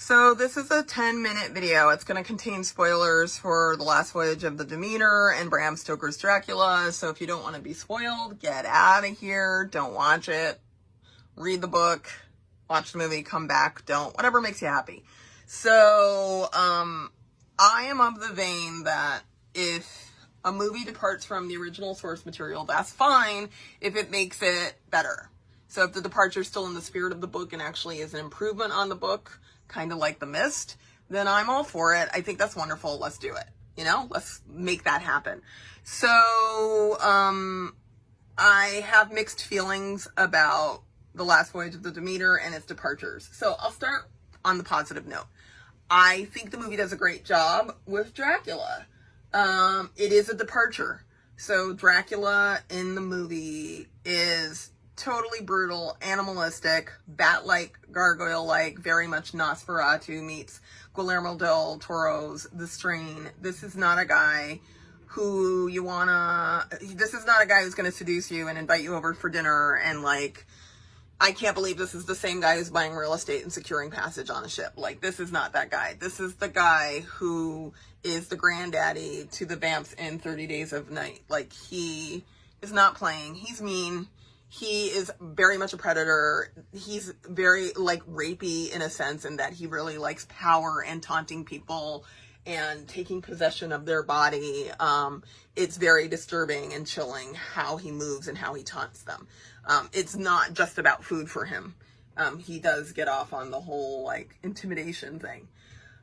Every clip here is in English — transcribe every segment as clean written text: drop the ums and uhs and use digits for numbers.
So this is a 10-minute video. It's going to contain spoilers for The Last Voyage of the Demeter and Bram Stoker's Dracula. So if you don't want to be spoiled, get out of here. Don't watch it. Read the book. Watch the movie. Come back. Don't. Whatever makes you happy. So I am of the vein that if a movie departs from the original source material, that's fine if it makes it better. So if the departure is still in the spirit of the book and actually is an improvement on the book, kind of like The Mist, then I'm all for it. I think that's wonderful. Let's do it. You know, let's make that happen. So, I have mixed feelings about The Last Voyage of the Demeter and its departures. So I'll start on the positive note. I think the movie does a great job with Dracula. It is a departure. So Dracula in the movie is totally brutal, animalistic, bat-like, gargoyle-like, very much Nosferatu meets Guillermo del Toro's The Strain. This is not a guy who this is not a guy who's going to seduce you and invite you over for dinner and like, I can't believe this is the same guy who's buying real estate and securing passage on a ship. Like, this is not that guy. This is the guy who is the granddaddy to the vamps in 30 Days of Night. Like, he is not playing. He's mean. He is very much a predator. He's very, like, rapey in a sense in that he really likes power and taunting people and taking possession of their body. It's very disturbing and chilling how he moves and how he taunts them. It's not just about food for him. He does get off on the whole, like, intimidation thing.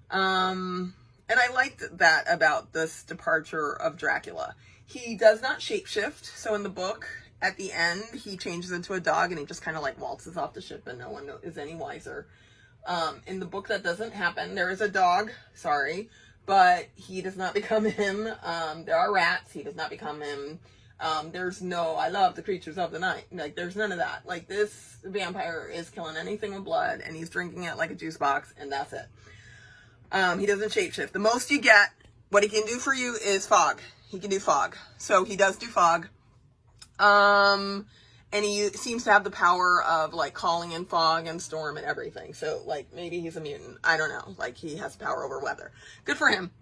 And I liked that about this departure of Dracula. He does not shapeshift. So in the book, at the end, he changes into a dog and he just kind of like waltzes off the ship and no one is any wiser. In the book, that doesn't happen. There is a dog, sorry, but he does not become him. There are rats. He does not become him. There's no, I love the creatures of the night. Like, there's none of that. Like, this vampire is killing anything with blood and he's drinking it like a juice box and that's it. He doesn't shapeshift. The most you get, what he can do for you is fog. He can do fog. So he does do fog. And he seems to have the power of like calling in fog and storm and everything. So like maybe he's a mutant. I don't know. Like he has power over weather. Good for him.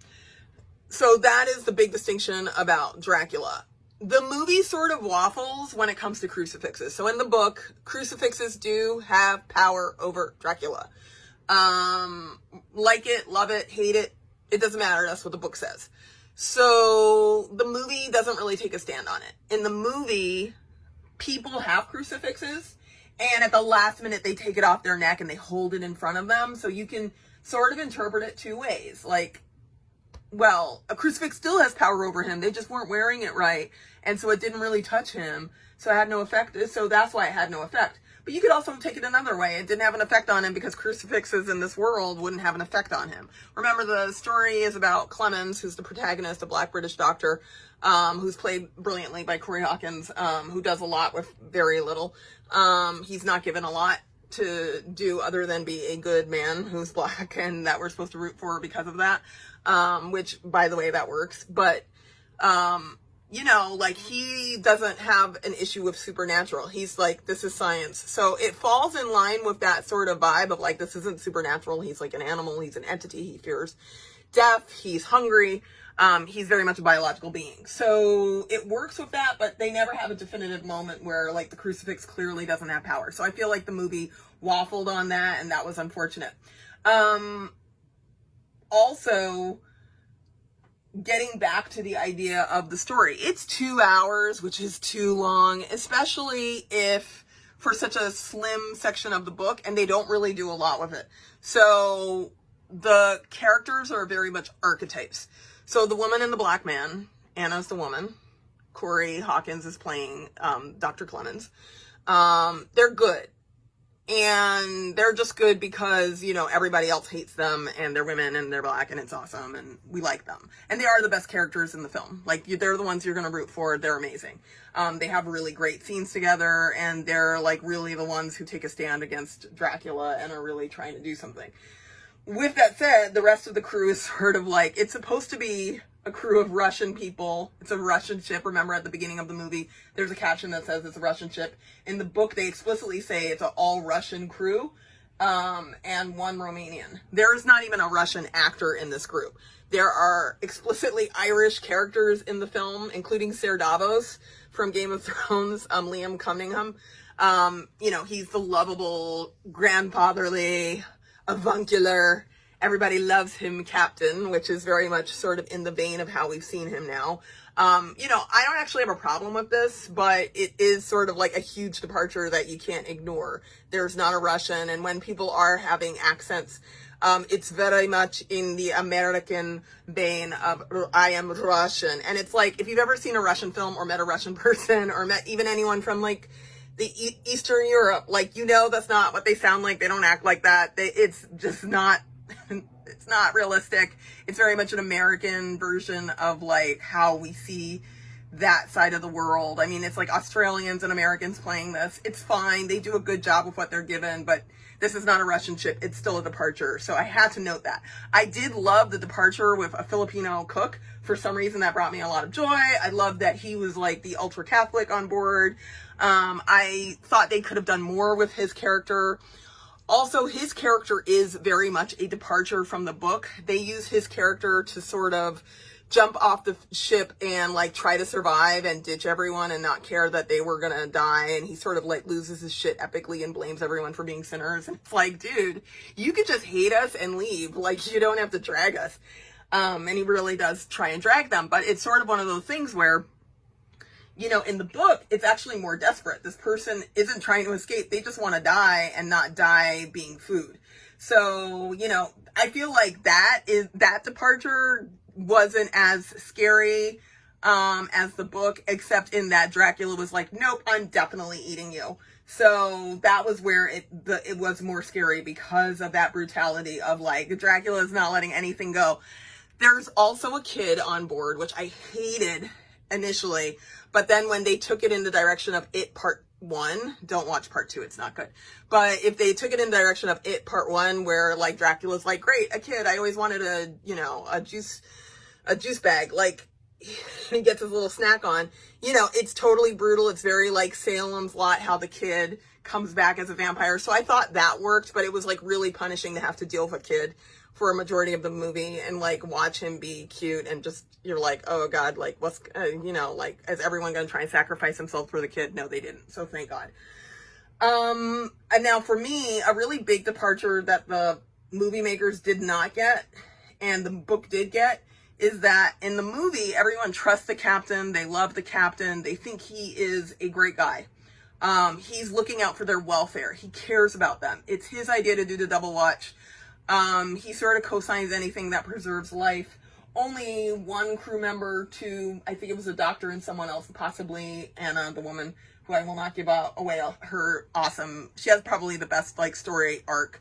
So that is the big distinction about Dracula. The movie sort of waffles when it comes to crucifixes. So in the book, crucifixes do have power over Dracula. Like it, love it, hate it. It doesn't matter. That's what the book says. So the movie doesn't really take a stand on it. In the movie, people have crucifixes and at the last minute they take it off their neck and they hold it in front of them. So you can sort of interpret it two ways. Like, well, a crucifix still has power over him. They just weren't wearing it right. And so it didn't really touch him. So it had no effect. So that's why it had no effect. But you could also take it another way. It didn't have an effect on him because crucifixes in this world wouldn't have an effect on him. Remember, the story is about Clemens, who's the protagonist, a black British doctor, who's played brilliantly by Corey Hawkins, who does a lot with very little. He's not given a lot to do other than be a good man who's black and that we're supposed to root for because of that. Which, by the way, that works. But, you know, like, he doesn't have an issue with supernatural. He's like, this is science. So it falls in line with that sort of vibe of like, this isn't supernatural. He's like an animal. He's an entity. He fears death. He's hungry. He's very much a biological being. So it works with that, but they never have a definitive moment where like the crucifix clearly doesn't have power. So I feel like the movie waffled on that and that was unfortunate. Also, getting back to the idea of the story, it's 2 hours, which is too long, especially if for such a slim section of the book, and they don't really do a lot with it. So the characters are very much archetypes. So the woman and the black man, Anna's the woman, Corey Hawkins is playing Dr. Clemens. They're good. And they're just good because, you know, everybody else hates them and they're women and they're black and it's awesome and we like them. And they are the best characters in the film. Like, they're the ones you're going to root for. They're amazing. They have really great scenes together and they're like really the ones who take a stand against Dracula and are really trying to do something. With that said, the rest of the crew is sort of like, it's supposed to be a crew of Russian people. It's a Russian ship. Remember at the beginning of the movie, there's a caption that says it's a Russian ship. In the book, they explicitly say it's an all Russian crew. and one Romanian. There is not even a Russian actor in this group. There are explicitly Irish characters in the film, including Ser Davos from Game of Thrones, Liam Cunningham. He's the lovable, grandfatherly, avuncular, everybody loves him captain, which is very much sort of in the vein of how we've seen him now. I don't actually have a problem with this, but it is sort of like a huge departure that you can't ignore. There's not a Russian, and when people are having accents, it's very much in the American vein of I am Russian. And it's like, if you've ever seen a Russian film or met a Russian person or met even anyone from like the Eastern Europe, like, that's not what they sound like. They don't act like that. It's just not, it's not realistic. It's very much an American version of like how we see that side of the world. I mean, it's like Australians and Americans playing this. It's fine. They do a good job with what they're given, but this is not a Russian ship. It's still a departure. So I had to note that. I did love the departure with a Filipino cook. For some reason, that brought me a lot of joy. I loved that he was like the ultra Catholic on board. I thought they could have done more with his character. Also, his character is very much a departure from the book. They use his character to sort of jump off the ship and like try to survive and ditch everyone and not care that they were gonna die. And he sort of like loses his shit epically and blames everyone for being sinners. And it's like, dude, you could just hate us and leave. Like, you don't have to drag us. And he really does try and drag them. But it's sort of one of those things where, in the book, it's actually more desperate. This person isn't trying to escape. They just want to die and not die being food. So, I feel like that departure wasn't as scary as the book, except in that Dracula was like, nope, I'm definitely eating you. So that was where it was more scary because of that brutality of like, Dracula is not letting anything go. There's also a kid on board, which I hated initially, but then when they took it in the direction of It Part 1, don't watch Part 2, it's not good. But if they took it in the direction of It Part 1, where like Dracula's like, great, a kid, I always wanted a juice bag, like he gets his little snack on, it's totally brutal. It's very like Salem's Lot, how the kid comes back as a vampire. So I thought that worked, but it was like really punishing to have to deal with a kid for a majority of the movie and like watch him be cute and just, you're like, oh God, like what's, like, is everyone going to try and sacrifice himself for the kid? No, they didn't. So thank God. And now for me, a really big departure that the movie makers did not get and the book did get is that in the movie, everyone trusts the captain. They love the captain. They think he is a great guy. He's looking out for their welfare. He cares about them. It's his idea to do the double watch. He sort of co-signs anything that preserves life. Only one crew member, I think it was a doctor and someone else, possibly Anna, the woman, who I will not give away her awesome, she has probably the best like story arc.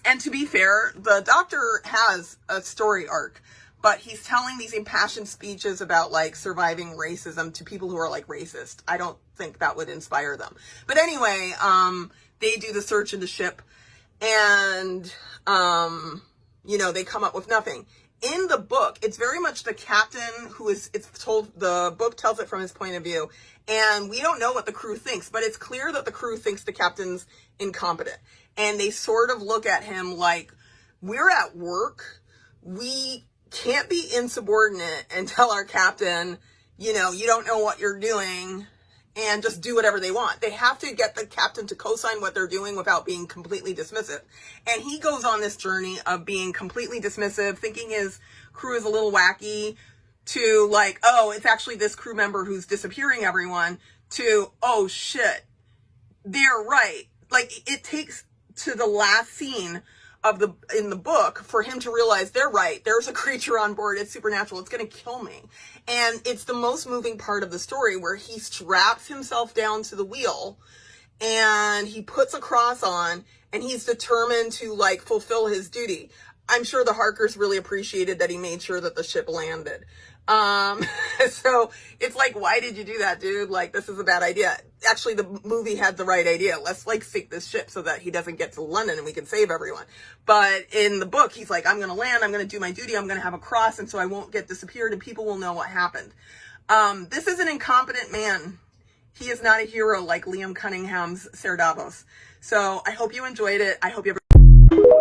And to be fair, the doctor has a story arc, but he's telling these impassioned speeches about like surviving racism to people who are like racist. I don't think that would inspire them. But anyway, they do the search in the ship and, they come up with nothing. In the book, it's very much the captain the book tells it from his point of view. And we don't know what the crew thinks, but it's clear that the crew thinks the captain's incompetent. And they sort of look at him like, we're at work. We can't be insubordinate and tell our captain, you don't know what you're doing and just do whatever they want. They have to get the captain to co-sign what they're doing without being completely dismissive. And he goes on this journey of being completely dismissive, thinking his crew is a little wacky, to like, oh, it's actually this crew member who's disappearing everyone, to, oh shit, they're right. Like, it takes to the last scene in the book for him to realize they're right. There's a creature on board. It's supernatural. It's going to kill me. And it's the most moving part of the story where he straps himself down to the wheel and he puts a cross on and he's determined to like fulfill his duty. I'm sure the Harkers really appreciated that he made sure that the ship landed. So it's like, why did you do that, dude? Like, this is a bad idea. Actually, the movie had the right idea. Let's like sink this ship so that he doesn't get to London and we can save everyone. But in the book, he's like, I'm going to land. I'm going to do my duty. I'm going to have a cross. And so I won't get disappeared and people will know what happened. This is an incompetent man. He is not a hero like Liam Cunningham's Ser Davos. So I hope you enjoyed it. I hope you have